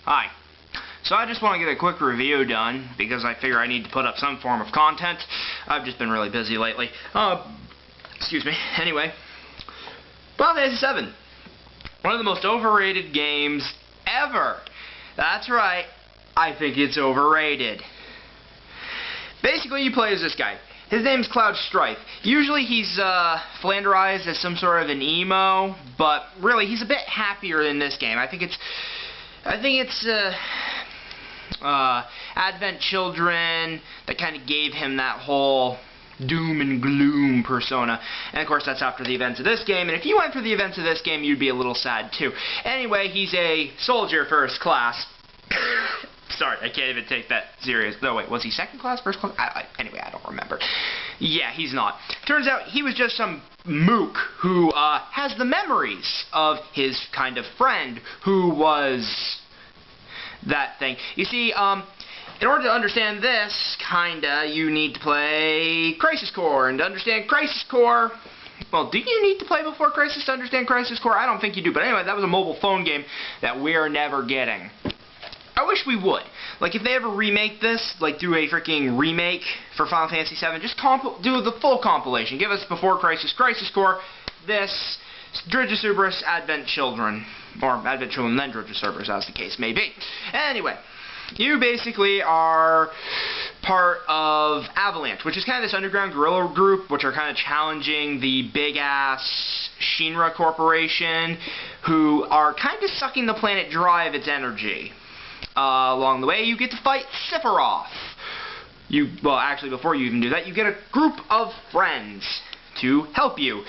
Hi. So I just want to get a quick review done because I figure I need to put up some form of content. I've just been really busy lately. Excuse me. Anyway, Final Fantasy VII. One of the most overrated games ever. That's right. I think it's overrated. Basically, you play as this guy. His name's Cloud Strife. Usually he's flanderized as some sort of an emo, but really he's a bit happier in this game. I think it's Advent Children that kind of gave him that whole doom and gloom persona. And of course that's after the events of this game, and if you went through the events of this game you'd be a little sad too. Anyway, he's a soldier first class. Sorry, I can't even take that serious. No, wait, was he second class, first class? Anyway, I don't remember. Yeah, he's not. Turns out he was just some mook who has the memories of his kind of friend who was that thing. You see, in order to understand this, kinda, you need to play Crisis Core. And to understand Crisis Core, well, do you need to play before Crisis to understand Crisis Core? I don't think you do. But anyway, that was a mobile phone game that we're never getting. I wish we would. Like, if they ever remake this, like, do a freaking remake for Final Fantasy VII, just do the full compilation. Give us before Crisis, Crisis Core, this, Dredgesuberus, Advent Children. Or Advent Children, then Dredgesuberus, as the case may be. Anyway, you basically are part of Avalanche, which is kind of this underground guerrilla group, which are kind of challenging the big-ass Shinra Corporation, who are kind of sucking the planet dry of its energy. Along the way, you get to fight Sephiroth. Well, actually, before you even do that, you get a group of friends to help you.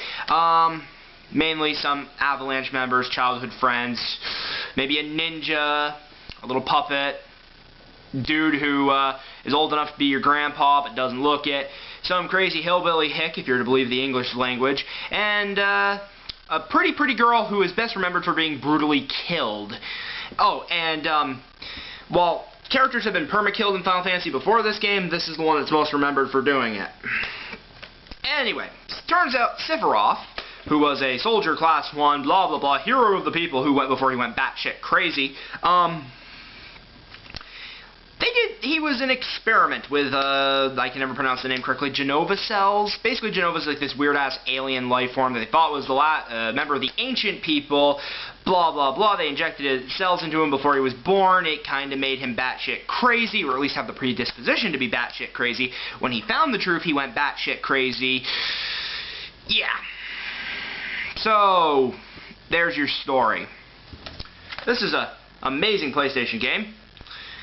Mainly some Avalanche members, childhood friends, maybe a ninja, a little puppet, dude who is old enough to be your grandpa but doesn't look it, some crazy hillbilly hick, if you're to believe the English language, and a pretty girl who is best remembered for being brutally killed. Oh, and while characters have been perma-killed in Final Fantasy before this game, this is the one that's most remembered for doing it. Anyway, turns out Sephiroth, who was a soldier class 1, blah blah blah, hero of the people who went before he went batshit crazy, he was an experiment with, I can never pronounce the name correctly, Genova cells. Basically, Genova's like this weird-ass alien life form that they thought was the member of the ancient people, blah, blah, blah. They injected cells into him before he was born. It kind of made him batshit crazy, or at least have the predisposition to be batshit crazy. When he found the truth, he went batshit crazy. Yeah. So, there's your story. This is an amazing PlayStation game.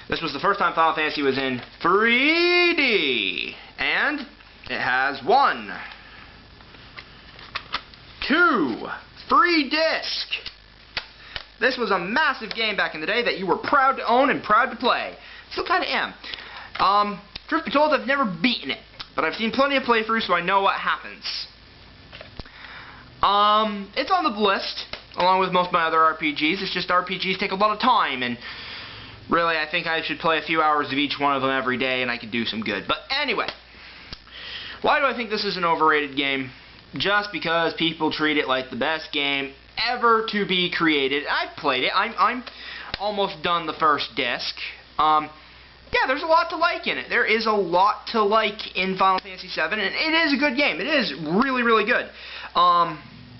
This was the first time Final Fantasy was in 3D, and it has 1, 2, 3 disc. This was a massive game back in the day that you were proud to own and proud to play. Still kind of am. Truth be told, I've never beaten it, but I've seen plenty of playthroughs, so I know what happens. It's on the list, along with most of my other RPGs. It's just RPGs take a lot of time, and really, I think I should play a few hours of each one of them every day, and I could do some good. But anyway, why do I think this is an overrated game? Just because people treat it like the best game ever to be created. I've played it. I'm almost done the first disc. Yeah, there's a lot to like in it. There is a lot to like in Final Fantasy VII, and it is a good game. It is really, really good.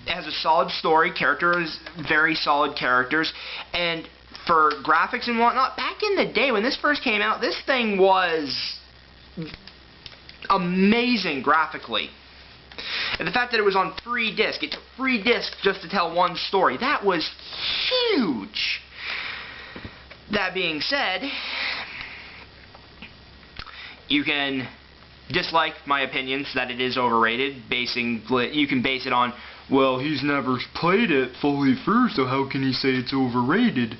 It has a solid story, characters, very solid characters, and for graphics and whatnot, back in the day when this first came out, this thing was amazing graphically. And the fact that it was on 3 disc, it took 3 discs just to tell one story, that was huge. That being said, you can dislike my opinions that it is overrated. You can base it on, well, he's never played it fully through, so how can he say it's overrated?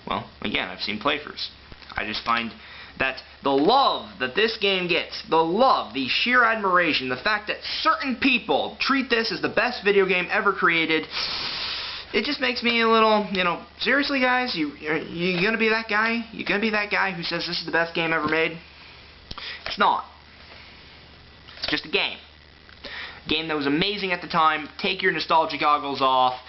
Well, again, I've seen playthroughs. I just find that the love that this game gets, the love, the sheer admiration, the fact that certain people treat this as the best video game ever created, it just makes me a little, seriously guys, you gonna be that guy? You gonna be that guy who says this is the best game ever made? It's not. It's just a game. A game that was amazing at the time. Take your nostalgia goggles off.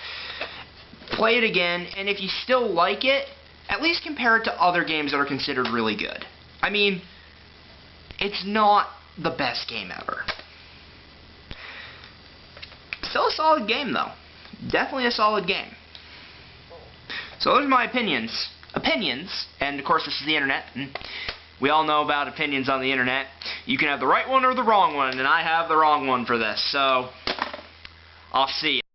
Play it again, and if you still like it, At least compare it to other games that are considered really good. I mean, it's not the best game ever. Still a solid game, though. Definitely a solid game. So those are my opinions. And of course this is the internet, and we all know about opinions on the internet. You can have the right one or the wrong one, and I have the wrong one for this, so I'll see you.